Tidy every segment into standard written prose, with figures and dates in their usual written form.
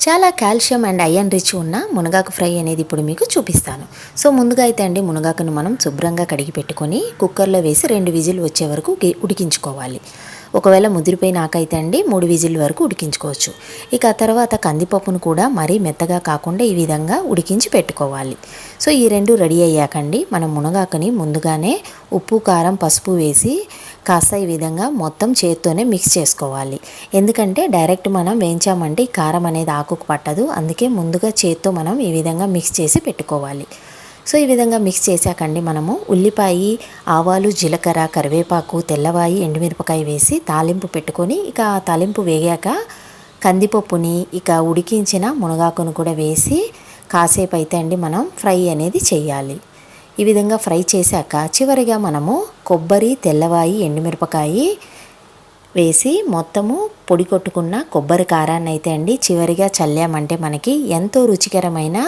చాలా calcium and iron rich ఉన్న మునగాకు ఫ్రై అనేది ఇప్పుడు మీకు చూపిస్తాను. సో ముందుగా అయితే అండి మునగాకును మనం శుభ్రంగా కడిగి పెట్టుకొని కుక్కర్లో వేసి 2 విజిల్ వచ్చే వరకు ఉడికించుకోవాలి. ఒకవేళ ముదిరిపోయిన ఆకైతే అండి 3 విజిల్ వరకు ఉడికించుకోవచ్చు. ఇక ఆ తర్వాత కందిపప్పును కూడా మరీ మెత్తగా కాకుండా ఈ విధంగా ఉడికించి పెట్టుకోవాలి. సో ఈ 2 రెడీ అయ్యాకండి మనం మునగాకుని ముందుగానే ఉప్పు, కారం, పసుపు వేసి కాస్త ఈ విధంగా మొత్తం చేత్తోనే మిక్స్ చేసుకోవాలి. ఎందుకంటే డైరెక్ట్ మనం వేయించామంటే ఈ కారం అనేది ఆకుకు పట్టదు. అందుకే ముందుగా చేత్తో మనం ఈ విధంగా మిక్స్ చేసి పెట్టుకోవాలి. సో ఈ విధంగా మిక్స్ చేశాకండి మనము ఉల్లిపాయ, ఆవాలు, జీలకర్ర, కరివేపాకు, తెల్లవాయి, ఎండుమిరపకాయ వేసి తాలింపు పెట్టుకొని ఇక ఆ తాలింపు వేగాక కందిపప్పుని ఇక ఉడికించిన మునగాకును కూడా వేసి కాసేపు అయితే అండి మనం ఫ్రై అనేది చేయాలి. ఈ విధంగా ఫ్రై చేశాక చివరిగా మనము కొబ్బరి, తెల్లవాయి, ఎండుమిరపకాయ వేసి మొత్తము పొడి కొట్టుకున్న కొబ్బరి కారాన్ని అయితే అండి చివరిగా చల్లామంటే మనకి ఎంతో రుచికరమైన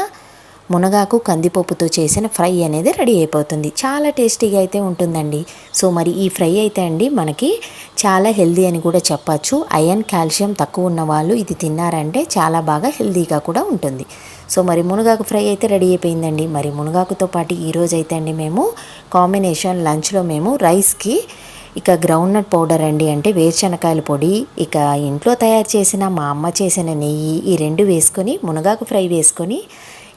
మునగాకు కందిపప్పుతో చేసిన ఫ్రై అనేది రెడీ అయిపోతుంది. చాలా టేస్టీగా అయితే ఉంటుందండి. సో మరి ఈ ఫ్రై అయితే అండి మనకి చాలా హెల్దీ అని కూడా చెప్పచ్చు. ఐరన్, కాల్షియం తక్కువ ఉన్న వాళ్ళు ఇది తిన్నారంటే చాలా బాగా హెల్దీగా కూడా ఉంటుంది. సో మరి మునగాకు ఫ్రై అయితే రెడీ అయిపోయిందండి. మరి మునగాకుతో పాటు ఈరోజు అయితే అండి మేము కాంబినేషన్ లంచ్లో మేము రైస్కి ఇక గ్రౌండ్నట్ పౌడర్ అండి, అంటే వేరుశనకాయల పొడి, ఇక ఇంట్లో తయారు చేసిన మా అమ్మ చేసిన నెయ్యి, ఈ 2 వేసుకొని మునగాకు ఫ్రై వేసుకొని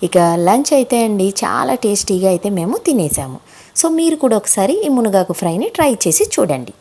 ఇక లంచ్ అయితే అండి చాలా టేస్టీగా అయితే మేము తినేసాము. సో మీరు కూడా ఒకసారి ఈ మునగాకు ఫ్రైని ట్రై చేసి చూడండి.